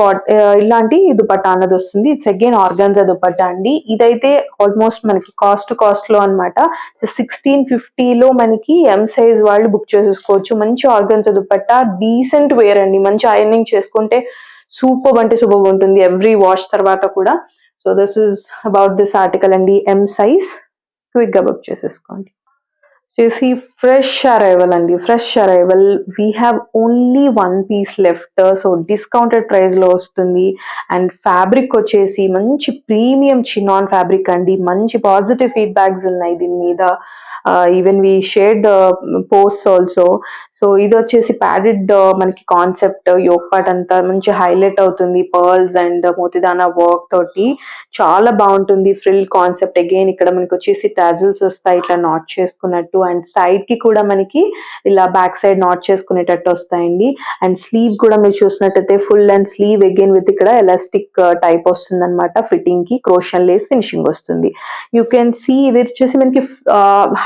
ఇలాంటి దుపట్టా అన్నది వస్తుంది. ఇట్స్ అగైన్ ఆర్గాన్జా దుపట్టా అండి. ఇదైతే ఆల్మోస్ట్ మనకి కాస్ట్ లో అనమాట. 1650 లో మనకి ఎం సైజ్ వాళ్ళు బుక్ చేసేసుకోవచ్చు. మంచి ఆర్గాన్జా దుపట్టా, డీసెంట్ వేర్ అండి. మంచి ఐరనింగ్ చేసుకుంటే సూపర్ అంటే సూపర్ ఉంటుంది ఎవ్రీ వాష్ తర్వాత కూడా. So this is about this article అండి, ఎం సైజ్. క్విక్ గా బుక్ చేసేసుకోండి. చేసి ఫ్రెష్ అరైవల్ అండి, fresh arrival. We have only 1 piece left. So discounted price లో వస్తుంది. అండ్ ఫ్యాబ్రిక్ వచ్చేసి మంచి ప్రీమియం చినాన్ ఫ్యాబ్రిక్ అండి. మంచి పాజిటివ్ ఫీడ్బ్యాక్స్ ఉన్నాయి దీని మీద. Even we shared post also. So ఇది వచ్చేసి ప్యాడెడ్ మనకి కాన్సెప్ట్. యోక్ పార్ట్ అంతా మంచి హైలైట్ అవుతుంది పర్ల్స్ అండ్ మోతిదానా వర్క్ తోటి, చాలా బాగుంటుంది. Frill concept. అగైన్ ఇక్కడ మనకి వచ్చేసి టాజిల్స్ వస్తాయి ఇట్లా నాట్ చేసుకున్నట్టు. అండ్ సైడ్ కి కూడా మనకి ఇలా బ్యాక్ సైడ్ నాట్ చేసుకునేటట్టు వస్తాయండి. అండ్ స్లీవ్ కూడా మీరు చూసినట్టయితే full length slew again with ఇక్కడ ఎలాస్టిక్ టైప్ వస్తుంది అనమాట. ఫిట్టింగ్ కి క్రోషన్ లేస్ ఫినిషింగ్ వస్తుంది. యూ కెన్ సీ ఇది వచ్చేసి మనకి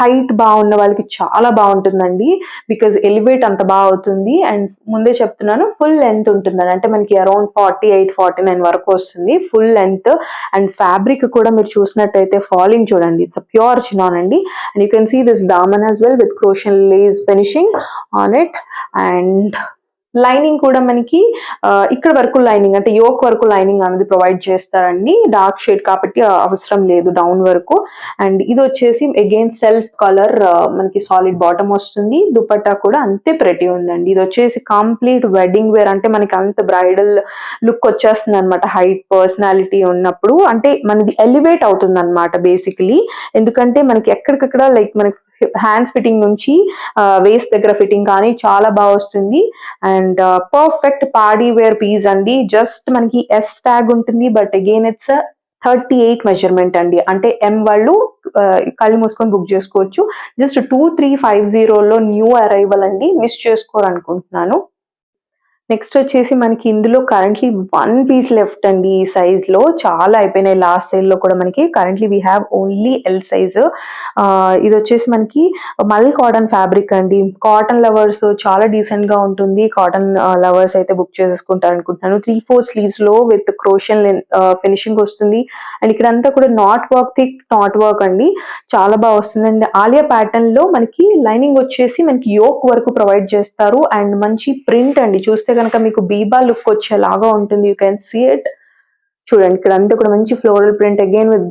హైట్ బాగున్న వాళ్ళకి చాలా బాగుంటుందండి బికాజ్ ఎలివేట్ అంత బాగా అవుతుంది. అండ్ ముందే చెప్తున్నాను ఫుల్ లెంత్ ఉంటుందని, అంటే మనకి అరౌండ్ 48-49 వరకు వస్తుంది ఫుల్ లెంత్. అండ్ ఫ్యాబ్రిక్ కూడా మీరు చూసినట్టయితే ఫాలింగ్ చూడండి, ఇట్స్ ప్యూర్ చినాన్ అండి. And you can see this దామన్ as well with crochet lace finishing on it. And lining కూడా మనకి ఇక్కడ వరకు లైనింగ్ అంటే యోక్ వరకు లైనింగ్ అనేది ప్రొవైడ్ చేస్తారండి. డార్క్ షేడ్ కాబట్టి అవసరం లేదు డౌన్ వరకు. అండ్ ఇది వచ్చేసి అగైన్ సెల్ఫ్ కలర్ మనకి సాలిడ్ బాటమ్ వస్తుంది. దుపట్టా కూడా అంతే ప్రెటీ ఉందండి. ఇది వచ్చేసి కంప్లీట్ వెడ్డింగ్ వేర్, అంటే మనకి అంత బ్రైడల్ లుక్ వచ్చేస్తుంది అనమాట. హైట్ పర్సనాలిటీ ఉన్నప్పుడు అంటే మనది ఎలివేట్ అవుతుంది అనమాట బేసికలీ. ఎందుకంటే మనకి ఎక్కడికక్కడ లైక్ మనకి హ్యాండ్స్ ఫిట్టింగ్ నుంచి వేస్ట్ దగ్గర ఫిట్టింగ్ కానీ చాలా బాగా వస్తుంది. And perfect party wear piece అండి. జస్ట్ మనకి ఎస్ ట్యాగ్ ఉంటుంది బట్ అగైన్ ఇట్స్ 38 మెజర్మెంట్ అండి. అంటే ఎం వాళ్ళు కళ్ళు మూసుకొని బుక్ చేసుకోవచ్చు. జస్ట్ 2350లో న్యూ అరైవల్ అండి, మిస్ చేసుకోరనుకుంటున్నాను. నెక్స్ట్ వచ్చేసి మనకి ఇందులో కరెంట్లీ 1 piece లెఫ్ట్ అండి. ఈ సైజ్ లో చాలా అయిపోయినాయి లాస్ట్ సేల్ లో కూడా. మనకి currently we have only L size. ఇది వచ్చేసి మనకి మల్ కాటన్ ఫ్యాబ్రిక్ అండి. కాటన్ లవర్స్ చాలా డీసెంట్ గా ఉంటుంది. కాటన్ లవర్స్ అయితే బుక్ చేసేసుకుంటారు అనుకుంటున్నాను. 3/4 స్లీవ్స్ లో విత్ క్రోషన్ ఫినిషింగ్ వస్తుంది. అండ్ ఇక్కడ అంతా కూడా not work, thick not work అండి, చాలా బాగా వస్తుంది. అండ్ ఆలియా ప్యాటర్న్ లో మనకి లైనింగ్ వచ్చేసి మనకి యోక్ వరకు ప్రొవైడ్ చేస్తారు. అండ్ మంచి ప్రింట్ అండి, చూస్తే కనుక మీకు బీబా లుక్ వచ్చేలాగా ఉంటుంది. You can see it. చూడండి ఇక్కడ అంతా కూడా మంచి ఫ్లోరల్ ప్రింట్ అగైన్ విత్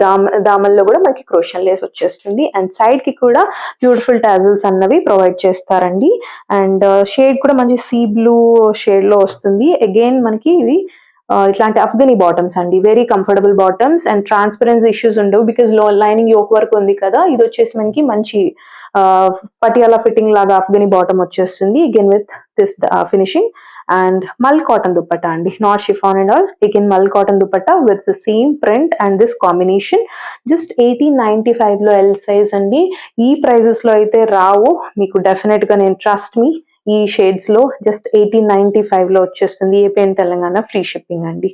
దామల్లో కూడా మనకి క్రోషన్ లేస్ వచ్చేస్తుంది. అండ్ సైడ్ కి కూడా బ్యూటిఫుల్ టాజిల్స్ అన్నవి ప్రొవైడ్ చేస్తారండి. అండ్ షేడ్ కూడా మంచి సీ బ్లూ షేడ్ లో వస్తుంది. అగైన్ మనకి ఇది ఇట్లాంటి అఫ్ఘనీ బాటమ్స్ అండి, very comfortable bottoms. And transparency issues ఉండవు బికాజ్ లైనింగ్ యోక్ వర్క్ ఉంది కదా. ఇది వచ్చేసి మనకి మంచి పటియాలా ఫిట్టింగ్ లాగా అఫ్ఘనీ బాటమ్ వచ్చేస్తుంది again with this finishing. And మల్ కాటన్ దుపట్టా అండి, not chiffon and all. Again మల్ cotton dupatta with the same print and this combination. Just 1895లో ఎల్ సైజ్ అండి. ఈ ప్రైజెస్ లో అయితే రావు మీకు, డెఫినెట్ గా నేను ట్రస్ట్ మీ ఈ షేడ్స్ లో జస్ట్ 1895 లో వచ్చేస్తుంది. AP and Telangana free shipping అండి.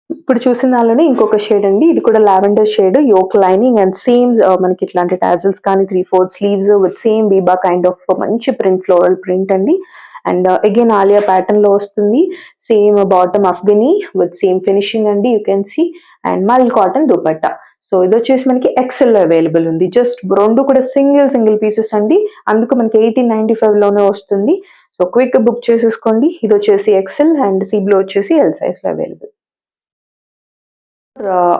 ఇప్పుడు చూసిన దానిలోనే ఇంకొక షేడ్ అండి, ఇది కూడా lavender shade, yoke lining and same మనకి ఇట్లాంటి టాజల్స్ కానీ 3/4 sleeves with same Biba kind of మంచి ప్రింట్, ఫ్లోరల్ ప్రింట్ అండి. అండ్ అగైన్ ఆలియా ప్యాటర్న్ లో వస్తుంది. Same bottom Afghani with same finishing అండి, యూ కెన్ సీ. అండ్ మల్ కాటన్ దుపట్టా. సో ఇది వచ్చేసి మనకి ఎక్సెల్ లో అవైలబుల్ ఉంది. జస్ట్ రెండు కూడా సింగిల్ పీసెస్ అండి, అందుకు మనకి 1895 లోనే వస్తుంది. సో క్విక్ బుక్ చేసేసుకోండి. ఇది వచ్చేసి ఎక్సెల్ అండ్ సీబ్లో వచ్చేసి ఎల్ సైజ్ లో available.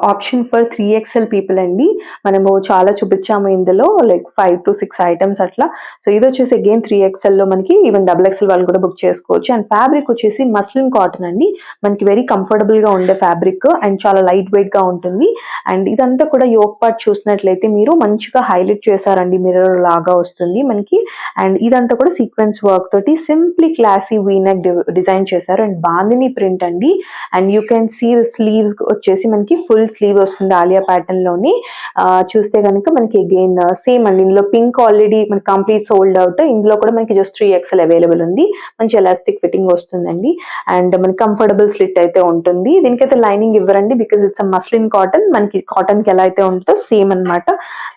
Option for 3XL people అండి. మనము చాలా చూపించాము ఇందులో, లైక్ 5 to 6 ఐటమ్స్ అట్లా. సో ఇది వచ్చేసి అగైన్ 3XL లో మనకి ఈవెన్ XXL వాళ్ళు కూడా బుక్ చేసుకోవచ్చు. అండ్ ఫ్యాబ్రిక్ వచ్చేసి మస్లిన్ కాటన్ అండి, మనకి వెరీ కంఫర్టబుల్ గా ఉండే ఫ్యాబ్రిక్ అండ్ చాలా లైట్ వెయిట్ గా ఉంటుంది. అండ్ ఇదంతా కూడా యోక్ పార్ట్ చూసినట్లయితే మీరు మంచిగా హైలైట్ చేశారండి, మిర్రర్ లాగా వస్తుంది మనకి. అండ్ ఇదంతా కూడా సీక్వెన్స్ వర్క్ తోటి సింప్లీ క్లాసీ వీనెక్ డిజైన్ చేశారు. అండ్ బాందిని ప్రింట్ అండి. And you can see the sleeves వచ్చేసి మనకి ఫుల్ స్లీవ్ వస్తుంది ఆలియా ప్యాటర్న్ లోని. చూస్తే కనుక మనకి అగైన్ సేమ్ అండి, ఇందులో పింక్ ఆల్రెడీ మనకి కంప్లీట్ సోల్డ్ అవుట్, ఇందులో కూడా మనకి జస్ట్ 3XL అవైలబుల్ ఉంది. మంచి ఎలాస్టిక్ ఫిట్టింగ్ వస్తుందండి. అండ్ మనకి కంఫర్టబుల్ స్లిట్ అయితే ఉంటుంది. దీనికైతే లైనింగ్ ఇవ్వరండి, బికాజ్ ఇట్స్ మస్లిన్ కాటన్, మనకి కాటన్ కి ఎలా అయితే ఉంటుందో సేమ్ అనమాట.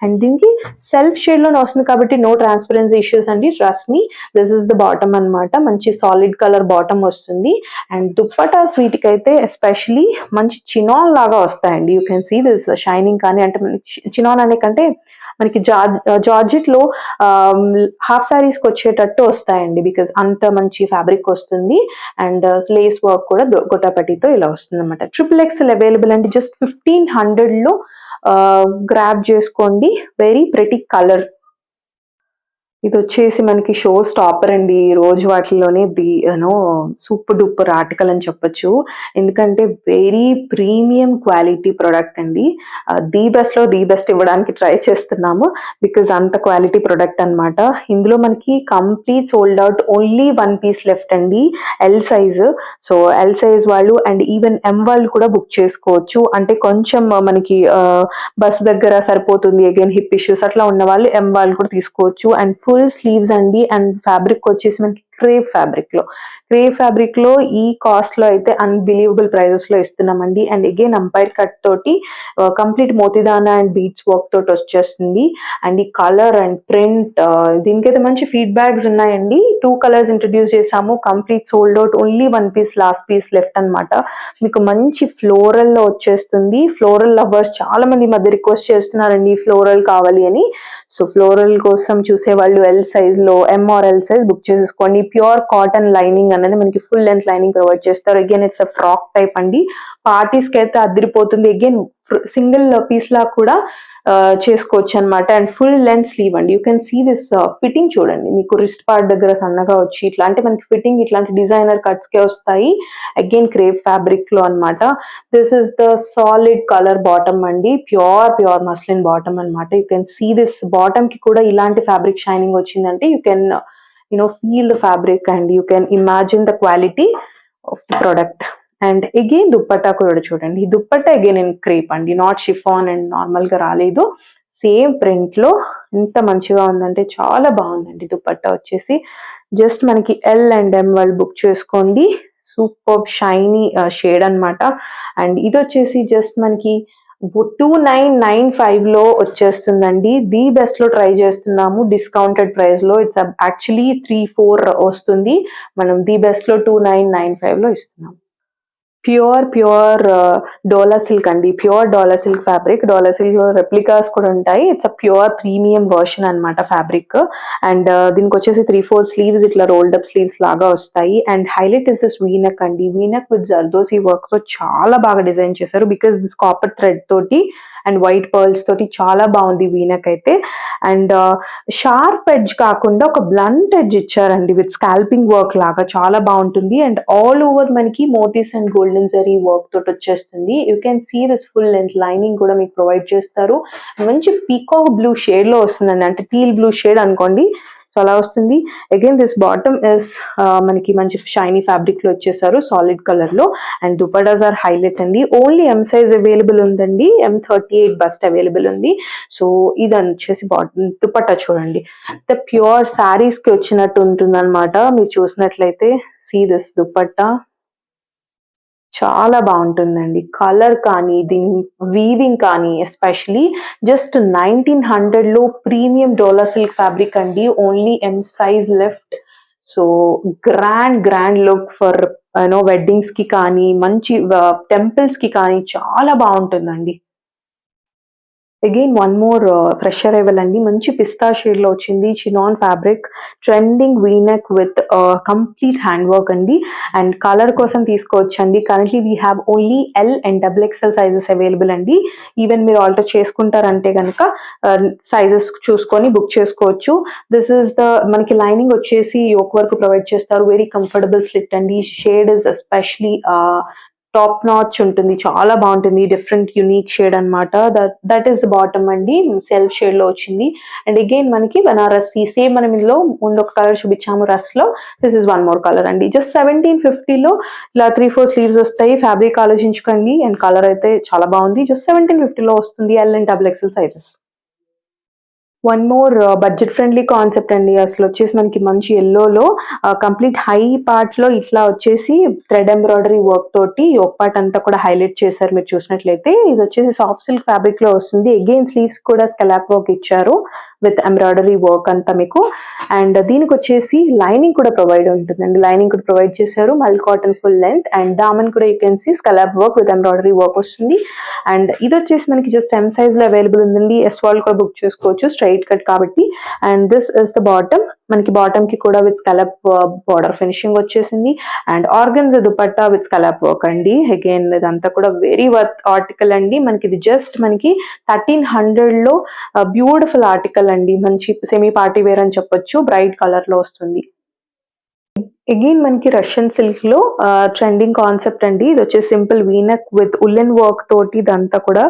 అండ్ దీనికి సెల్ఫ్ షేడ్ లోనే వస్తుంది కాబట్టి నో ట్రాన్స్పరెన్సీ ఇష్యూస్ అండి, trust me. This is the bottom అనమాట, మంచి సాలిడ్ కలర్ బాటమ్ వస్తుంది. అండ్ దుప్పటాస్ వీటికైతే ఎస్పెషలీ మంచి చినాన్ లాగా వస్తాయండి. You can see this shining కానీ, అంటే చినాన్ అనే కంటే మనకి జార్జెట్ లో హాఫ్ సారీస్ కి వచ్చేటట్టు వస్తాయండి, బికాజ్ అంత మంచి ఫ్యాబ్రిక్ వస్తుంది. అండ్ లేస్ వర్క్ కూడా గొట్టపట్టితో ఇలా వస్తుంది అనమాట. XXL అవైలబుల్ అండి, జస్ట్ 1500 లో గ్రాబ్ చేసుకోండి. Very pretty colour. ఇది వచ్చేసి మనకి షో స్టాపర్ అండి, ఈ రోజు వాటిలోనే ది సూపర్ డూపర్ ఆర్టికల్ అని చెప్పొచ్చు. ఎందుకంటే వెరీ ప్రీమియం క్వాలిటీ ప్రొడక్ట్ అండి. ది బెస్ట్ లో ది బెస్ట్ ఇవ్వడానికి ట్రై చేస్తున్నాము, బికాజ్ అంత క్వాలిటీ ప్రొడక్ట్ అనమాట. ఇందులో మనకి complete sold out, only 1 piece left అండి, L size. So L size వాళ్ళు అండ్ ఈవెన్ ఎం వాళ్ళు కూడా బుక్ చేసుకోవచ్చు. అంటే కొంచెం మనకి బస్ దగ్గర సరిపోతుంది, అగైన్ హిప్ ఇష్యూస్ అట్లా ఉన్న వాళ్ళు ఎం వాళ్ళు కూడా తీసుకోవచ్చు. అండ్ ఫుల్ స్లీవ్స్ అండి. అండ్ ఫ్యాబ్రిక్ వచ్చేసి మనకి క్రేప్ ఫ్యాబ్రిక్ లో ఈ కాస్ట్ లో అయితే అన్బిలీవబుల్ ప్రైజెస్ లో ఇస్తున్నామండి. అండ్ అగైన్ అంపైర్ కట్ తోటి కంప్లీట్ మోతిదానా అండ్ బీట్స్ వర్క్ తోటి వచ్చేస్తుంది. అండ్ ఈ కలర్ అండ్ ప్రింట్, దీనికైతే మంచి ఫీడ్బ్యాక్స్ ఉన్నాయండి. 2 కలర్స్ ఇంట్రడ్యూస్ చేసాము, complete sold out, only 1 piece last piece left అనమాట. మీకు మంచి ఫ్లోరల్ లో వచ్చేస్తుంది. ఫ్లోరల్ లవర్స్ చాలా మంది ఈ మధ్య రిక్వెస్ట్ చేస్తున్నారండి ఫ్లోరల్ కావాలి అని. సో ఫ్లోరల్ కోసం చూసే వాళ్ళు ఎల్ సైజ్ లో ఎంఆర్ఎల్ సైజ్ బుక్ చేసేసుకోండి. ప్యూర్ కాటన్ లైనింగ్ అనేది మనకి ఫుల్ లెంత్ లైనింగ్ ప్రొవైడ్ చేస్తారు. Again it's a frock type అండి, పార్టీస్ కి అయితే అదిరిపోతుంది. అగైన్ సింగిల్ పీస్ లా కూడా చేసుకోవచ్చు అనమాట. అండ్ ఫుల్ లెంత్ స్లీవ్ అండి, you can see this fitting చూడండి, మీకు రిస్ట్ పార్ట్ దగ్గర సన్నగా వచ్చి ఇట్లా, అంటే మనకి ఫిట్టింగ్ ఇట్లాంటి డిజైనర్ కట్స్ కే వస్తాయి. అగైన్ క్రేప్ ఫ్యాబ్రిక్ లో అనమాట. This is the solid colour bottom అండి, ప్యూర్ మస్లిన్ బాటమ్ అనమాట. You can see this bottom కి కూడా ఇలాంటి ఫ్యాబ్రిక్ షైనింగ్ వచ్చిందంటే you can feel the fabric and you can imagine the quality of the product. And again dupatta కూడా చూడండి, ఈ dupatta again in crepe అండి, నాట్ షిఫాన్ అండ్ నార్మల్ గా రాలేదు, సేమ్ ప్రింట్ లో. ఎంత మంచిగా ఉందంటే చాలా బాగుందండి దుప్పట్టా వచ్చేసి. జస్ట్ మనకి ఎల్ అండ్ ఎం వాళ్ళు బుక్ చేసుకోండి. సూపర్ షైనీ షేడ్ అనమాట. అండ్ ఇది వచ్చేసి జస్ట్ మనకి 2995 లో వచ్చేస్తుందండి. ది బెస్ట్ లో ట్రై చేస్తున్నాము, డిస్కౌంటెడ్ ప్రైస్ లో. ఇట్స్ యాక్చువల్లీ 3-4 వస్తుంది, మనం ది బెస్ట్ లో 2995 లో ఇస్తున్నాం. ప్యూర్ డోలా సిల్క్ అండి, ప్యూర్ డోలా సిల్క్ ఫ్యాబ్రిక్. డోలా సిల్క్ రెప్లికాస్ కూడా ఉంటాయి. It's a pure premium version అనమాట ఫ్యాబ్రిక్. అండ్ దీనికి వచ్చేసి 3-4 స్లీవ్స్ ఇట్లా రోల్డ్ అప్ స్లీవ్స్ లాగా వస్తాయి. And highlight is this V-neck అండి, వీనెక్ విత్ జర్దోసి వర్క్ తో చాలా బాగా డిజైన్ చేశారు, బికాస్ దిస్ కాపర్ థ్రెడ్ తోటి అండ్ వైట్ పర్ల్స్ తోటి చాలా బాగుంది వీనెక్ అయితే. అండ్ షార్ప్ ఎడ్జ్ కాకుండా ఒక బ్లంట్ ఎడ్జ్ ఇచ్చారండి విత్ స్కాల్పింగ్ వర్క్ లాగా, చాలా బాగుంటుంది. అండ్ ఆల్ ఓవర్ మనకి మోతీస్ అండ్ గోల్డెన్ జరీ వర్క్ తోటి వచ్చేస్తుంది. You can see this full length lining కూడా మీకు ప్రొవైడ్ చేస్తారు. మంచి పీకాక్ బ్లూ షేడ్ లో వస్తుందండి, అంటే టీల్ బ్లూ షేడ్ అనుకోండి. సో అలా వస్తుంది. అగైన్ దిస్ బాటమ్ ఇస్ మనకి మంచి షైనీ ఫ్యాబ్రిక్ లో వచ్చేసారు, సాలిడ్ కలర్ లో. అండ్ దుపటాస్ ఆర్ హైలైట్ అండి. ఓన్లీ ఎం సైజ్ అవైలబుల్ ఉందండి, M38 బస్ట్ అవైలబుల్ ఉంది. సో ఇది వచ్చేసి బాటమ్. దుపట్టా చూడండి, ప్యూర్ శారీస్ కి వచ్చినట్టు ఉంటుంది అనమాట. మీరు చూసినట్లయితే సీ దిస్ దుపట్టా చాలా బాగుంటుందండి. కలర్ కానీ దీని వీవింగ్ కానీ ఎస్పెషలీ జస్ట్ 1900లో ప్రీమియం డోలా సిల్క్ ఫ్యాబ్రిక్ అండి. Only M size left. So grand look for weddings కి కానీ మంచి టెంపుల్స్ కి కానీ చాలా బాగుంటుందండి. Again one more fresh arrival అండి. మంచి పిస్తా షేడ్ లో వచ్చింది, chinon fabric, trending V-neck with complete hand work అండి. అండ్ కలర్ కోసం తీసుకోవచ్చండి. Currently we have only L and XXL sizes available అండి. ఈవెన్ మీరు ఆల్టర్ చేసుకుంటారంటే కనుక సైజెస్ చూసుకొని బుక్ చేసుకోవచ్చు. దిస్ ఇస్ ద మనకి లైనింగ్ వచ్చేసి యోక్ వర్క్ ప్రొవైడ్ చేస్తారు. వెరీ కంఫర్టబుల్ స్లిట్ అండి. Shade is especially top notch ఉంటుంది, చాలా బాగుంటుంది. డిఫరెంట్ యునిక్ షేడ్ అనమాట. దట్ ఈస్ ద బాటమ్ అండి, సెల్ఫ్ షేడ్ లో వచ్చింది. అండ్ అగైన్ మనకి బనారసి సేమ్ మనం ఇందులో ముందు ఒక కలర్ చూపించాము రస్ లో. This is one more colour అండి. జస్ట్ 1750లో ఇలా 3-4 స్లీవ్స్ వస్తాయి. ఫ్యాబ్రిక్ ఆలోచించుకోండి. అండ్ కలర్ అయితే చాలా బాగుంది. జస్ట్ 1750లో వస్తుంది, L and XXL sizes. One more budget friendly concept అండి. అసలు వచ్చేసి మనకి మంచి ఎల్లోలో కంప్లీట్ హై పార్ట్ లో ఇట్లా వచ్చేసి థ్రెడ్ ఎంబ్రాయిడరీ వర్క్ తోటి యోక్ పార్ట్ అంతా కూడా హైలైట్ చేశారు. మీరు చూసినట్లయితే ఇది వచ్చేసి సాఫ్ట్ సిల్క్ ఫ్యాబ్రిక్ లో వస్తుంది. అగైన్ స్లీవ్స్ కూడా స్కలాప్ వర్క్ ఇచ్చారు విత్ ఎంబ్రాయిడరీ వర్క్ అంతా మీకు. అండ్ దీనికి వచ్చేసి లైనింగ్ కూడా ప్రొవైడ్ ఉంటుందండి. లైనింగ్ కూడా ప్రొవైడ్ చేశారు, mul cotton full length. And దామన్ కూడా you can see scallop work with embroidery work వస్తుంది. అండ్ ఇది వచ్చేసి మనకి జస్ట్ ఎం సైజ్ లో అవైలబుల్ ఉందండి. ఎస్ వాళ్ళు కూడా బుక్ చేసుకోవచ్చు, స్ట్రైట్ కట్ కాబట్టి. And this is the bottom. మనకి బాటమ్ కి కూడా విత్ స్కలాప్ బార్డర్ ఫినిషింగ్ వచ్చేసింది. And organza dupatta with scallop work అండి. అగైన్ ఇదంతా కూడా వెరీ వర్త్ ఆర్టికల్ అండి. మనకి ఇది జస్ట్ మనకి 1300లో బ్యూటిఫుల్ ఆర్టికల్ అండి. మంచి సెమీ పార్టీ వేర్ అని చెప్పొచ్చు, బ్రైట్ కలర్ లో వస్తుంది. అగైన్ మనకి రష్యన్ సిల్క్ లో ట్రెండింగ్ కాన్సెప్ట్ అండి. ఇది వచ్చేసి simple V-neck with woollen work తోటి ఇదంతా కూడా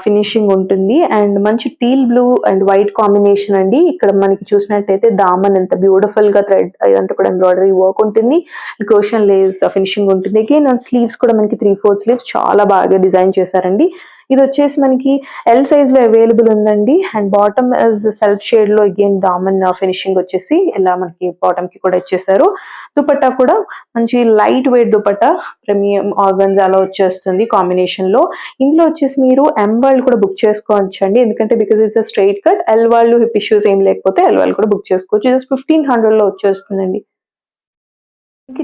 ఫినిషింగ్ ఉంటుంది. అండ్ మంచి teal blue and white combination అండి. ఇక్కడ మనకి చూసినట్టయితే దామన్ ఎంత బ్యూటిఫుల్ గా థ్రెడ్ ఇదంతా కూడా ఎంబ్రాయిడరీ వర్క్ ఉంటుంది. క్రోషియన్ లేస్ ఫినిషింగ్ ఉంటుంది. అగైన్ స్లీవ్స్ కూడా మనకి 3/4 స్లీవ్స్ చాలా బాగా డిజైన్ చేశారండి. ఇది వచ్చేసి మనకి ఎల్ సైజ్ లో అవైలబుల్ ఉందండి. And bottom is self shade లో అగైన్ దామన్ ఫినిషింగ్ వచ్చేసి ఇలా మనకి బాటమ్ కి కూడా ఇచ్చేసారు. దుపట్టా కూడా మంచి లైట్ వెయిట్ దుపట్టా, ప్రీమియం ఆర్గన్జాలో వచ్చేస్తుంది కాంబినేషన్ లో. ఇందులో వచ్చేసి మీరు ఎం వాళ్ళు కూడా బుక్ చేసుకోవచ్చు అండి, ఎందుకంటే because it's straight cut. L వాళ్ళు హిప్ ఇష్యూస్ ఏం లేకపోతే ఎల్ వాళ్ళు కూడా బుక్ చేసుకోవచ్చు. జస్ట్ 1500లో వచ్చేస్తుందండి.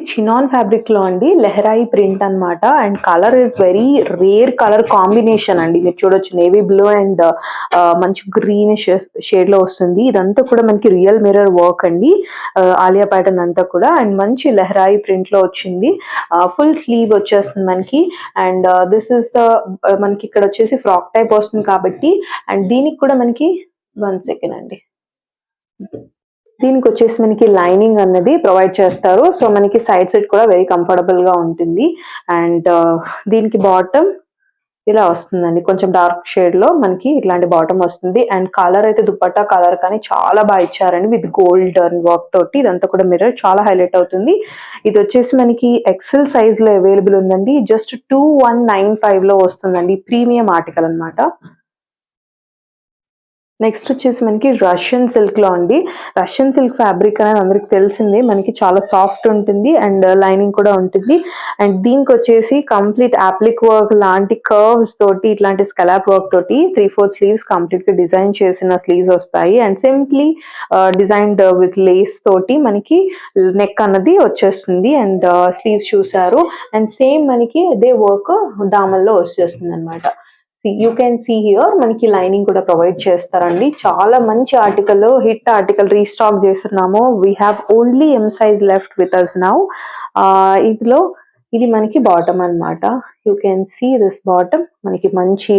చినాన్ ఫ్యాబ్రిక్ లో అండి లెహరాయి ప్రింట్ అన్నమాట. And colour is very rare colour combination అండి. మీరు చూడొచ్చు నేవీ బ్లూ అండ్ మంచి గ్రీన్ షేడ్ లో వస్తుంది. ఇదంతా కూడా మనకి రియల్ మిర్రర్ వర్క్ అండి, ఆలియా ప్యాటర్న్ అంతా కూడా. అండ్ మంచి లెహరాయి ప్రింట్ లో వచ్చింది. ఫుల్ స్లీవ్ వచ్చేస్తుంది మనకి. అండ్ దిస్ ఇస్ ద మనకి ఇక్కడ వచ్చేసి ఫ్రాక్ టైప్ వస్తుంది కాబట్టి. అండ్ దీనికి కూడా మనకి 1 సెకండ్ అండి, దీనికి వచ్చేసి మనకి లైనింగ్ అన్నది ప్రొవైడ్ చేస్తారు. సో మనకి సైడ్ సెట్ కూడా వెరీ కంఫర్టబుల్ గా ఉంటుంది. అండ్ దీనికి బాటమ్ ఇలా వస్తుందండి, కొంచెం డార్క్ షేడ్ లో మనకి ఇట్లాంటి బాటమ్ వస్తుంది. అండ్ కలర్ అయితే దుపట్టా కలర్ కానీ చాలా బాగా ఇచ్చారండి విత్ గోల్డ్ వర్క్ తోటి. ఇదంతా కూడా మిర్రర్ చాలా హైలైట్ అవుతుంది. ఇది వచ్చేసి మనకి ఎక్సెల్ సైజ్ లో అవైలబుల్ ఉందండి. జస్ట్ 2195లో వస్తుందండి. ప్రీమియం ఆర్టికల్ అనమాట. నెక్స్ట్ వచ్చేసి మనకి రష్యన్ సిల్క్ లో అండి. రష్యన్ సిల్క్ ఫ్యాబ్రిక్ అనేది అందరికి తెలిసిందే, మనకి చాలా సాఫ్ట్ ఉంటుంది అండ్ లైనింగ్ కూడా ఉంటుంది. అండ్ దీనికి వచ్చేసి కంప్లీట్ అప్లిక్ వర్క్ లాంటి కర్వ్స్ తోటి ఇట్లాంటి స్కలాప్ వర్క్ తోటి 3/4 స్లీవ్స్ కంప్లీట్ గా డిజైన్ చేసిన స్లీవ్స్ వస్తాయి. And simply designed with lace తోటి మనకి నెక్ అన్నది వచ్చేస్తుంది. అండ్ స్లీవ్స్ చూసారు. అండ్ సేమ్ మనకి అదే వర్క్ దామల్లో వచ్చేస్తుంది అనమాట. యూ కెన్ సీ హియర్ మనకి లైనింగ్ కూడా ప్రొవైడ్ చేస్తారండి. చాలా మంచి ఆర్టికల్, హిట్ ఆర్టికల్ రీస్టాక్ చేస్తున్నాము. We have only M size left with us now. ఇందులో ఇది మనకి బాటమ్ అన్నమాట. You can see this bottom. మనకి మంచి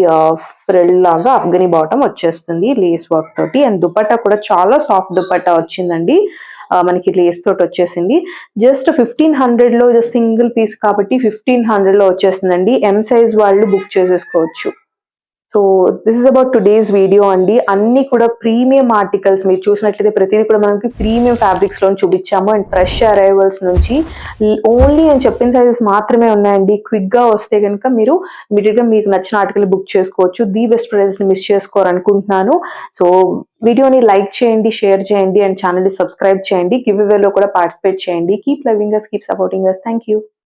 ఫ్రిల్ లాగా అఫ్ఘనీ బాటమ్ వచ్చేస్తుంది లేస్ వర్క్ తోటి. అండ్ దుపట్టా కూడా చాలా సాఫ్ట్ దుపట్టా వచ్చిందండి. మనకి లేస్ తోటి వచ్చేసింది. జస్ట్ 1500లో సింగిల్ పీస్ కాబట్టి 1500లో వచ్చేస్తుందండి. ఎం సైజ్ వాళ్ళు బుక్ చేసేసుకోవచ్చు. So this is about today's video అండి. అన్ని కూడా ప్రీమియం ఆర్టికల్స్ మీరు చూసినట్లయితే ప్రతిదీ కూడా మనకి ప్రీమియం ఫ్యాబ్రిక్స్ లో చూపించాము అండ్ ఫ్రెష్ అరైవల్స్ నుంచి. ఓన్లీ నేను చెప్పిన సైజెస్ మాత్రమే ఉన్నాయండి. క్విక్ గా వస్తే కనుక మీరు ఇమీడియట్ గా మీకు నచ్చిన ఆర్టికల్ బుక్ చేసుకోవచ్చు. ది బెస్ట్ ప్రైజెస్ ని మిస్ చేసుకోవాలనుకుంటున్నాను. సో వీడియోని లైక్ చేయండి, షేర్ చేయండి అండ్ ఛానల్ ని సబ్స్క్రైబ్ చేయండి. గివ్ అవే లో కూడా పార్టిసిపేట్ చేయండి. Keep loving us, keep supporting us. Thank you.